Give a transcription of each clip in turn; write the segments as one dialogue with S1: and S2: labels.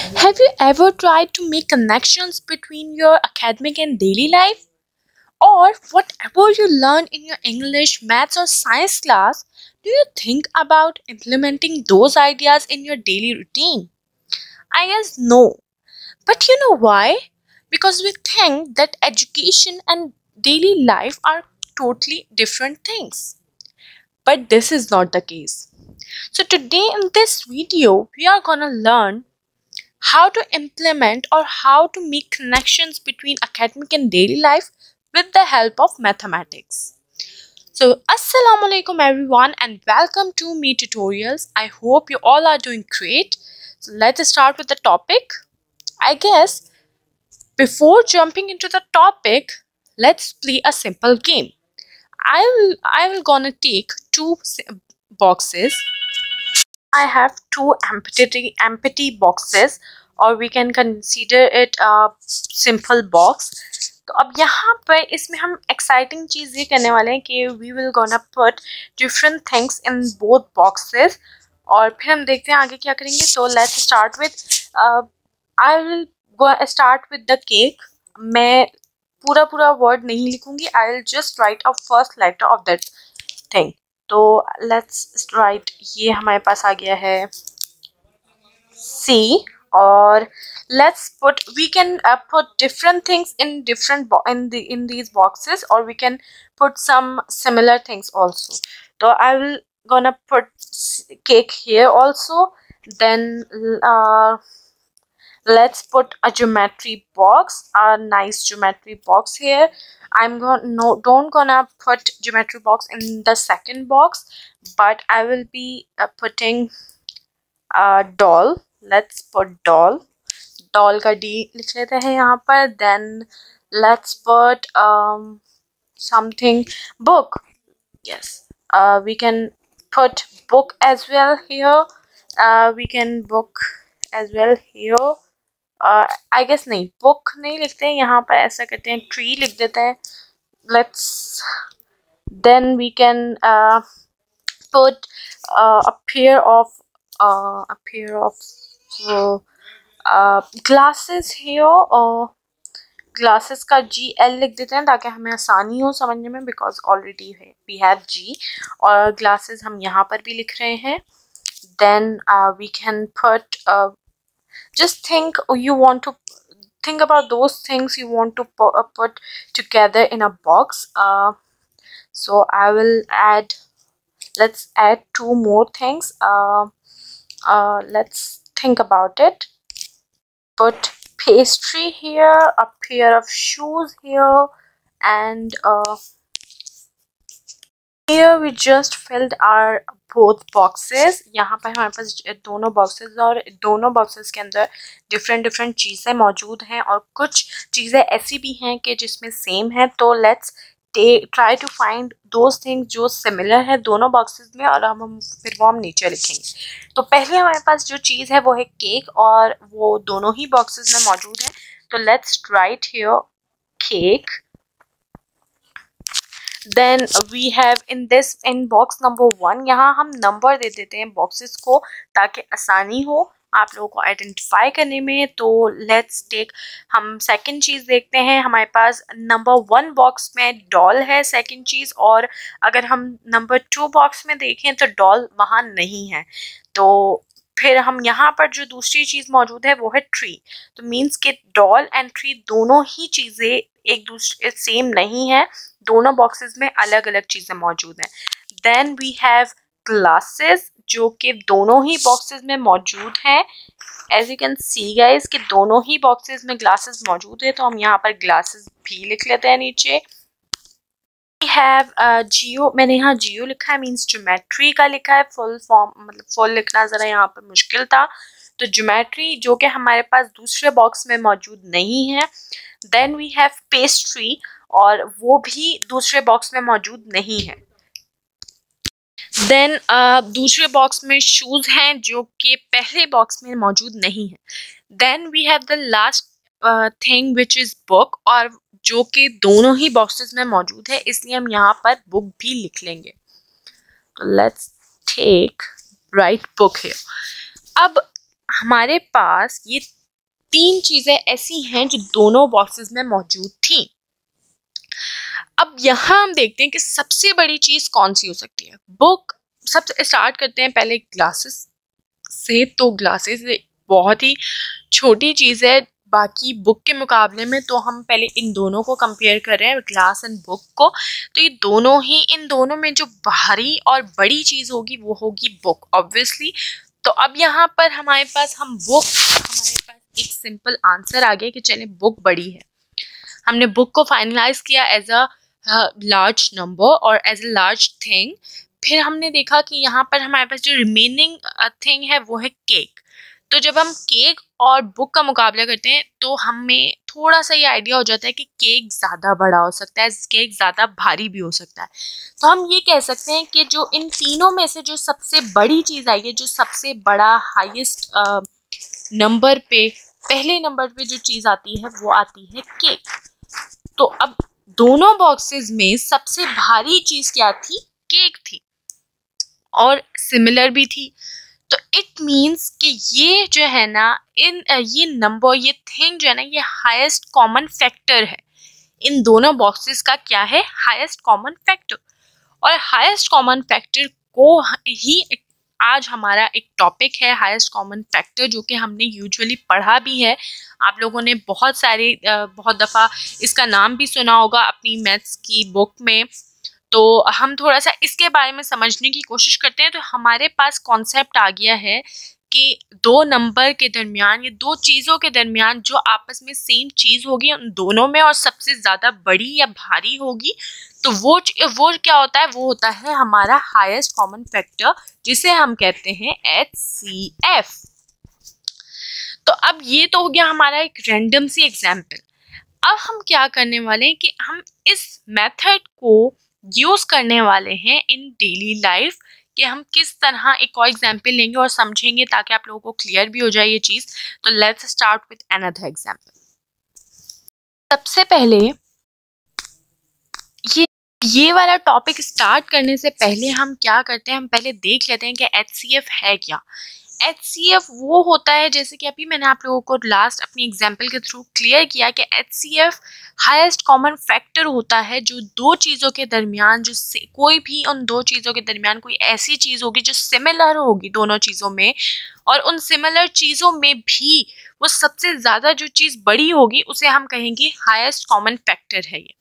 S1: Have you ever tried to make connections between your academic and daily life? Or whatever you learn in your English, maths, or science class, do you think about implementing those ideas in your daily routine? I guess no. But you know why? Because we think that education and daily life are totally different things. But this is not the case. So today in this video, we are gonna learn how to implement or how to make connections between academic and daily life with the help of mathematics. So assalamu alaikum everyone and welcome to me tutorials. I hope you all are doing great. So let's start with the topic. I guess before jumping into the topic, let's play a simple game. I will gonna take two boxes. I have two empty boxes, or we can consider it a simple box. तो अब यहाँ पर इसमें हम exciting चीज़ ये करने वाले हैं कि we will gonna put different things in both boxes और फिर हम देखते हैं आगे क्या करेंगे. So let's start with I will go start with the cake. मैं पूरा word नहीं लिखूंगी. I will just write a first letter of that thing. तो लेट्स राइट, ये हमारे पास आ गया है C और let's put, we can put different things in different in these boxes, or we can put some similar things also. So I will gonna put cake here also. Then let's put a geometry box, a nice geometry box here. I'm don't gonna put geometry box in the second box, but I will be putting a doll. Let's put doll. Doll का D लिख लेते हैं यहाँ पर. Then let's put something book. Yes, we can put book as well here. We can book as well here. I guess नहीं, book नहीं लिखते हैं यहाँ पर, ऐसा करते हैं tree लिख देते हैं. Let's then we can put a pair of glasses here, और glasses का GL लिख देते हैं ताकि हमें आसानी हो समझने में, because already है we have G और glasses हम यहाँ पर भी लिख रहे हैं. Then we can put just think about those things you want to put together in a box. So I will let's add two more things. Let's think about it. Put pastry here, a pair of shoes here, and here we just filled our both boxes. यहाँ पर हमारे पास दोनों boxes और दोनों boxes के अंदर different चीज़ें मौजूद हैं और कुछ चीज़ें ऐसी भी हैं कि जिसमें same है. तो let's try to find those things जो similar है दोनों boxes में, और हम फिर वो हम नीचे लिखेंगे. तो पहले हमारे पास जो चीज़ है वो है केक, और वो दोनों ही boxes में मौजूद है. तो let's write here cake. Then we have in box number 1, यहाँ हम नंबर दे देते हैं बॉक्सेस को ताकि आसानी हो आप लोगों को आइडेंटिफाई करने में. तो लेट्स टेक, हम सेकंड चीज़ देखते हैं. हमारे पास नंबर 1 बॉक्स में डॉल है सेकंड चीज़, और अगर हम नंबर 2 बॉक्स में देखें तो डॉल वहाँ नहीं है. तो फिर हम यहाँ पर जो दूसरी चीज़ मौजूद है वो है ट्री. तो मीन्स के डॉल एंड ट्री दोनों ही चीज़ें एक दूसरे सेम नहीं है, दोनों बॉक्सेस में अलग अलग चीज़ें मौजूद हैं. देन वी हैव ग्लासेस जो कि दोनों ही बॉक्सेस में मौजूद हैं. As you can see guys कि दोनों ही बॉक्सेस में ग्लासेस मौजूद है, तो हम यहाँ पर ग्लासेस भी लिख लेते हैं नीचे. We have जियो, मैंने यहाँ जियो लिखा है, मीन्स ज्योमेट्री का लिखा है. फुल फॉर्म मतलब फुल लिखना ज़रा यहाँ पर मुश्किल था. तो ज्योमेट्री जो कि हमारे पास दूसरे बॉक्स में मौजूद नहीं है. देन वी हैव पेस्ट्री, और वो भी दूसरे बॉक्स में मौजूद नहीं है. देन दूसरे बॉक्स में शूज़ हैं जो कि पहले बॉक्स में मौजूद नहीं है. Then we have the last thing which is book, और जो कि दोनों ही बॉक्सेस में मौजूद है, इसलिए हम यहाँ पर बुक भी लिख लेंगे. तो let's take right book here. अब हमारे पास ये 3 चीजें ऐसी हैं जो दोनों बॉक्सेस में मौजूद थी। अब यहाँ हम देखते हैं कि सबसे बड़ी चीज कौन सी हो सकती है। बुक, सब स्टार्ट करते हैं पहले ग्लासेस से। तो ग्लासेस बहुत ही छोटी चीज है बाकी बुक के मुकाबले में, तो हम पहले इन दोनों को कंपेयर कर रहे हैं, ग्लास एंड बुक को। तो ये दोनों ही, इन दोनों में जो भारी और बड़ी चीज होगी वो होगी बुक ऑब्वियसली। तो अब यहाँ पर हमारे पास हमारे पास एक सिंपल आंसर आ गया कि चले बुक बड़ी है। हमने बुक को फाइनलाइज किया एज अ लार्ज नंबर और एज अ लार्ज थिंग। फिर हमने देखा कि यहाँ पर हमारे पास जो रिमेनिंग थिंग है वो है केक। तो जब हम केक और बुक का मुकाबला करते हैं तो हमें थोड़ा सा ये आइडिया हो जाता है कि केक ज़्यादा बड़ा हो सकता है, केक ज़्यादा भारी भी हो सकता है। तो हम ये कह सकते हैं कि जो इन तीनों में से जो सबसे बड़ी चीज़ आई है, जो सबसे बड़ा हाईएस्ट नंबर पे, पहले नंबर पे जो चीज़ आती है वो आती है केक। तो अब दोनों बॉक्सेस में सबसे भारी चीज़ क्या थी? केक थी और सिमिलर भी थी। तो इट मीन्स कि ये जो है ना, ये नंबर, ये थिंग जो है ना, ये हाईएस्ट कॉमन फैक्टर है। इन दोनों बॉक्सेस का क्या है? Highest common factor. और हाईएस्ट कॉमन फैक्टर को ही आज हमारा एक टॉपिक है, हाईएस्ट कॉमन फैक्टर, जो कि हमने यूजुअली पढ़ा भी है। आप लोगों ने बहुत दफ़ा इसका नाम भी सुना होगा अपनी मैथ्स की बुक में। तो हम थोड़ा सा इसके बारे में समझने की कोशिश करते हैं। तो हमारे पास कॉन्सेप्ट आ गया है कि दो नंबर के दरमियान या दो चीज़ों के दरमियान जो आपस में सेम चीज़ होगी उन दोनों में, और सबसे ज़्यादा बड़ी या भारी होगी, तो वो क्या होता है? वो होता है हमारा हाईएस्ट कॉमन फैक्टर, जिसे हम कहते हैं HCF। तो अब ये तो हो गया हमारा एक रैंडम सी एग्जाम्पल। अब हम क्या करने वाले हैं कि हम इस मेथड को यूज करने वाले हैं इन डेली लाइफ, कि हम किस तरह एक और एग्जाम्पल लेंगे और समझेंगे ताकि आप लोगों को क्लियर भी हो जाए ये चीज। तो let's start with another example. सबसे पहले ये वाला टॉपिक स्टार्ट करने से पहले हम क्या करते हैं, हम पहले देख लेते हैं कि HCF है क्या। HCF वो होता है, जैसे कि अभी मैंने आप लोगों को लास्ट अपनी एग्जाम्पल के थ्रू क्लियर किया कि HCF हाईएस्ट कॉमन फैक्टर होता है जो दो चीज़ों के दरमियान, जो कोई भी उन दो चीज़ों के दरमियान कोई ऐसी चीज़ होगी जो सिमिलर होगी दोनों चीज़ों में, और उन सिमिलर चीज़ों में भी वो सबसे ज़्यादा जो चीज़ बड़ी होगी उसे हम कहेंगे हाईएस्ट कॉमन फैक्टर है ये।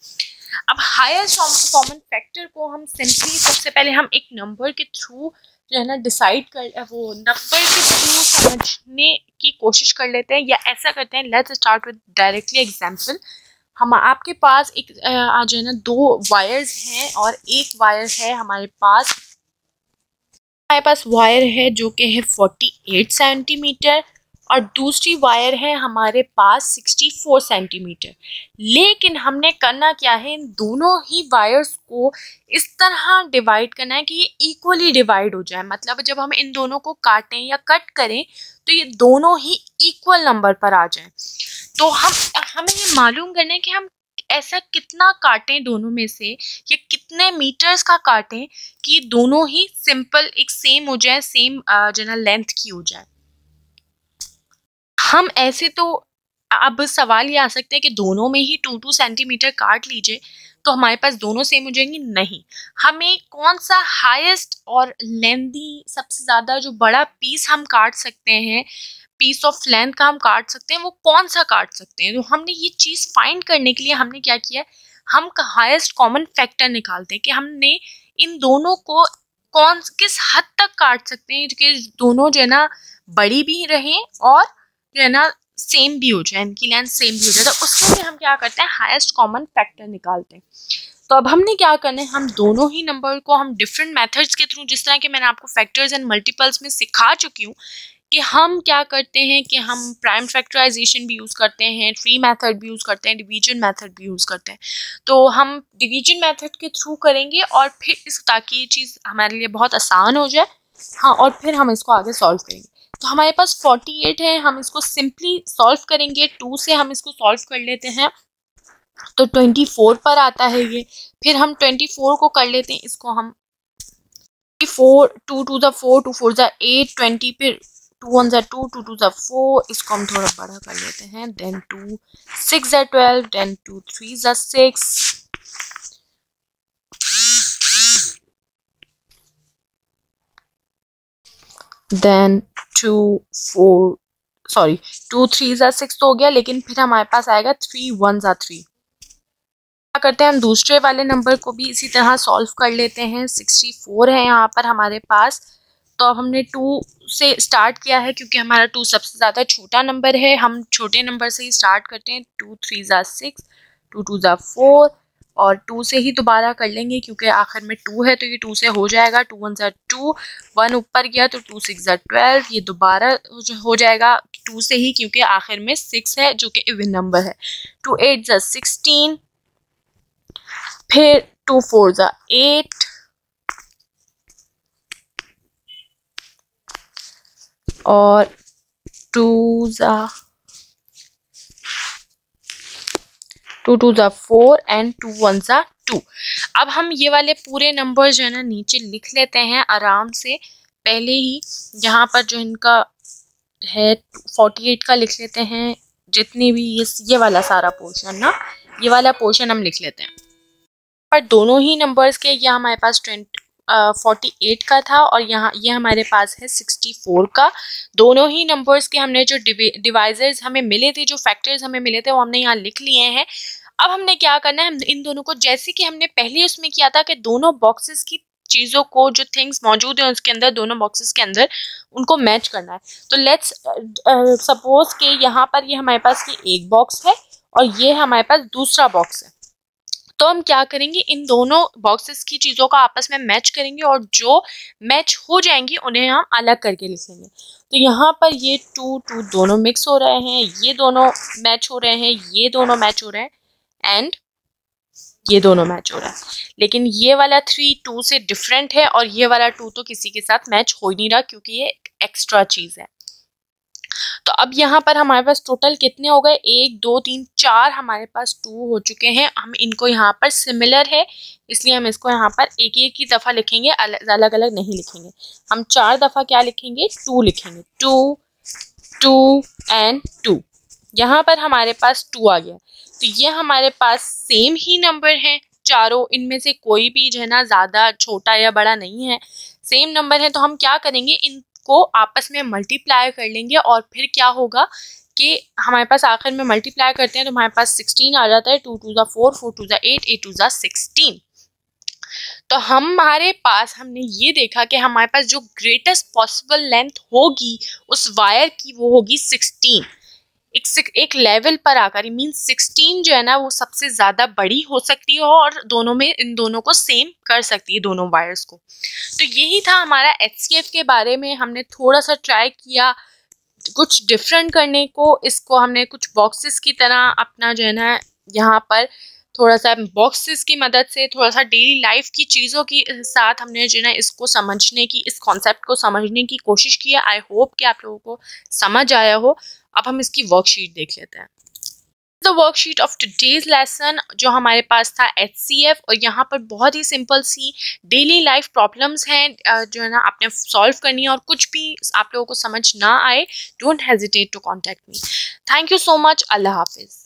S1: अब हाईएस्ट कॉमन फैक्टर को हम सिंपली सबसे पहले हम एक नंबर के थ्रू जो है ना डिसाइड कर, वो नंबर के थ्रू समझने की कोशिश कर लेते हैं, या ऐसा करते हैं, let's start with directly example. हम आपके पास एक जो है ना दो वायर्स हैं और एक वायर है हमारे पास वायर है जो कि है 48 सेंटीमीटर और दूसरी वायर है हमारे पास 64 सेंटीमीटर। लेकिन हमने करना क्या है, इन दोनों ही वायर्स को इस तरह डिवाइड करना है कि ये इक्वली डिवाइड हो जाए। मतलब जब हम इन दोनों को काटें या कट करें तो ये दोनों ही इक्वल नंबर पर आ जाए। तो हमें ये मालूम करना है कि हम ऐसा कितना काटें दोनों में से, या कितने मीटर्स का काटें कि दोनों ही सिंपल एक सेम हो जाए, सेम जो है लेंथ की हो जाए। हम ऐसे तो अब सवाल ये आ सकता है कि दोनों में ही 2-2 सेंटीमीटर काट लीजिए तो हमारे पास दोनों सेम हो जाएंगे। नहीं, हमें कौन सा हाईएस्ट और लेंथी, सबसे ज़्यादा जो बड़ा पीस हम काट सकते हैं, पीस ऑफ लेंथ का हम काट सकते हैं, वो कौन सा काट सकते हैं। तो हमने ये चीज़ फाइंड करने के लिए हमने क्या किया, हम हाईएस्ट कॉमन फैक्टर निकालते हैं कि हमने इन दोनों को किस हद तक काट सकते हैं कि दोनों जो है ना बड़ी भी रहें और जो है ना सेम भी हो जाए, इनकी लेंथ सेम भी हो जाए। तो उसके लिए हम क्या करते हैं, हाईएस्ट कॉमन फैक्टर निकालते हैं। तो अब हमने क्या करना है, हम दोनों ही नंबर को हम डिफरेंट मेथड्स के थ्रू, जिस तरह के मैंने आपको फैक्टर्स एंड मल्टीपल्स में सिखा चुकी हूँ, कि हम क्या करते हैं कि हम प्राइम फैक्टराइजेशन भी यूज़ करते हैं, ट्री मेथड भी यूज़ करते हैं, डिवीजन मेथड भी यूज़ करते हैं। तो हम डिवीजन मेथड के थ्रू करेंगे और फिर ताकि ये चीज़ हमारे लिए बहुत आसान हो जाए। हाँ, और फिर हम इसको आगे सॉल्व करेंगे। तो हमारे पास 48 है, हम इसको सिंपली सॉल्व करेंगे। 2 से हम इसको सॉल्व कर लेते हैं तो 24 पर आता है ये। फिर हम 24 को कर लेते हैं, इसको हम 4 2 2 द 4 2 4 द 8 20 फिर 2 1 2, 2 2 4, इसको हम थोड़ा बड़ा कर लेते हैं। देन 2 6 12, देन 2 3 6, देन 2 4 सॉरी 2 3 6 तो हो गया, लेकिन फिर हमारे पास आएगा 3 1 3। क्या करते हैं, हम दूसरे वाले नंबर को भी इसी तरह सॉल्व कर लेते हैं। 64 है यहाँ पर हमारे पास। तो अब हमने 2 से स्टार्ट किया है क्योंकि हमारा 2 सबसे ज़्यादा छोटा नंबर है। हम छोटे नंबर से ही स्टार्ट करते हैं। 2 3 6, 2 2 4, और 2 से ही दोबारा कर लेंगे क्योंकि आखिर में 2 है तो ये 2 से हो जाएगा। 2 1 2, 1 ऊपर गया तो 2 6 12, ये दोबारा हो जाएगा 2 से ही क्योंकि आखिर में 6 है जो कि इवन नंबर है। 2 8 16, फिर 2 4 8, और 2 2 4 एंड 2 1 2। अब हम ये वाले पूरे नंबर जो है ना नीचे लिख लेते हैं आराम से। पहले ही यहाँ पर जो इनका है 48 का लिख लेते हैं। जितनी भी ये वाला सारा पोर्शन ना, ये वाला पोर्शन हम लिख लेते हैं। पर दोनों ही नंबर्स के, ये हमारे पास 48 का था और यहाँ ये हमारे पास है 64 का। दोनों ही नंबर्स के हमने जो डिवाइजर्स हमें मिले थे, जो फैक्टर्स हमें मिले थे, वो हमने यहाँ लिख लिए हैं। अब हमने क्या करना है, हम इन दोनों को जैसे कि हमने पहले उसमें किया था कि दोनों बॉक्सेस की चीज़ों को, जो थिंग्स मौजूद हैं उसके अंदर, दोनों बॉक्सेस के अंदर उनको मैच करना है। तो लेट्स सपोज कि यहाँ पर ये हमारे पास ये एक बॉक्स है और ये हमारे पास दूसरा बॉक्स है। तो हम क्या करेंगे, इन दोनों बॉक्सेस की चीज़ों का आपस में मैच करेंगे और जो मैच हो जाएंगी उन्हें हम अलग करके लिखेंगे। तो यहाँ पर ये 2 2 दोनों मिक्स हो रहे हैं, ये दोनों मैच हो रहे हैं, ये दोनों मैच हो रहे हैं, एंड ये दोनों मैच हो रहा है। लेकिन ये वाला 3 2 से डिफरेंट है और ये वाला 2 तो किसी के साथ मैच हो ही नहीं रहा क्योंकि ये एक्स्ट्रा चीज़ है। तो अब यहाँ पर हमारे पास टोटल कितने हो गए, 1 2 3 4 हमारे पास 2 हो चुके हैं। हम इनको यहाँ पर सिमिलर है इसलिए हम इसको यहाँ पर एक एक ही दफ़ा लिखेंगे, अलग अलग नहीं लिखेंगे। हम 4 दफ़ा क्या लिखेंगे, 2 लिखेंगे। 2 2 एंड 2। यहाँ पर हमारे पास 2 आ गया। तो ये हमारे पास सेम ही नंबर हैं चारों, इनमें से कोई भी जो है ना ज़्यादा छोटा या बड़ा नहीं है, सेम नंबर है। तो हम क्या करेंगे, इनको आपस में मल्टीप्लाई कर लेंगे और फिर क्या होगा कि हमारे पास आखिर में मल्टीप्लाई करते हैं तो हमारे पास 16 आ जाता है। 2 2 4, 4 2 8, 8 2 16। तो हमारे पास, हमने ये देखा कि हमारे पास जो ग्रेटेस्ट पॉसिबल लेंथ होगी उस वायर की वो होगी 16। एक लेवल पर आकर मीन 16 जो है ना वो सबसे ज़्यादा बड़ी हो सकती है और दोनों में, इन दोनों को सेम कर सकती है, दोनों वायर्स को। तो यही था हमारा HCF के बारे में। हमने थोड़ा सा ट्राई किया कुछ डिफरेंट करने को। इसको हमने कुछ बॉक्सेस की तरह अपना जो है ना यहाँ पर थोड़ा सा बॉक्सेस की मदद से थोड़ा सा डेली लाइफ की चीज़ों के साथ हमने जो है ना इसको समझने की, इस कॉन्सेप्ट को समझने की कोशिश की है। आई होप कि आप लोगों को समझ आया हो। अब हम इसकी वर्कशीट देख लेते हैं। The worksheet of today's lesson जो हमारे पास था HCF, और यहाँ पर बहुत ही सिंपल सी डेली लाइफ प्रॉब्लम्स हैं जो है ना आपने सॉल्व करनी है। और कुछ भी आप लोगों को समझ ना आए, don't hesitate to contact me. Thank you so much. अल्लाह हाफिज़।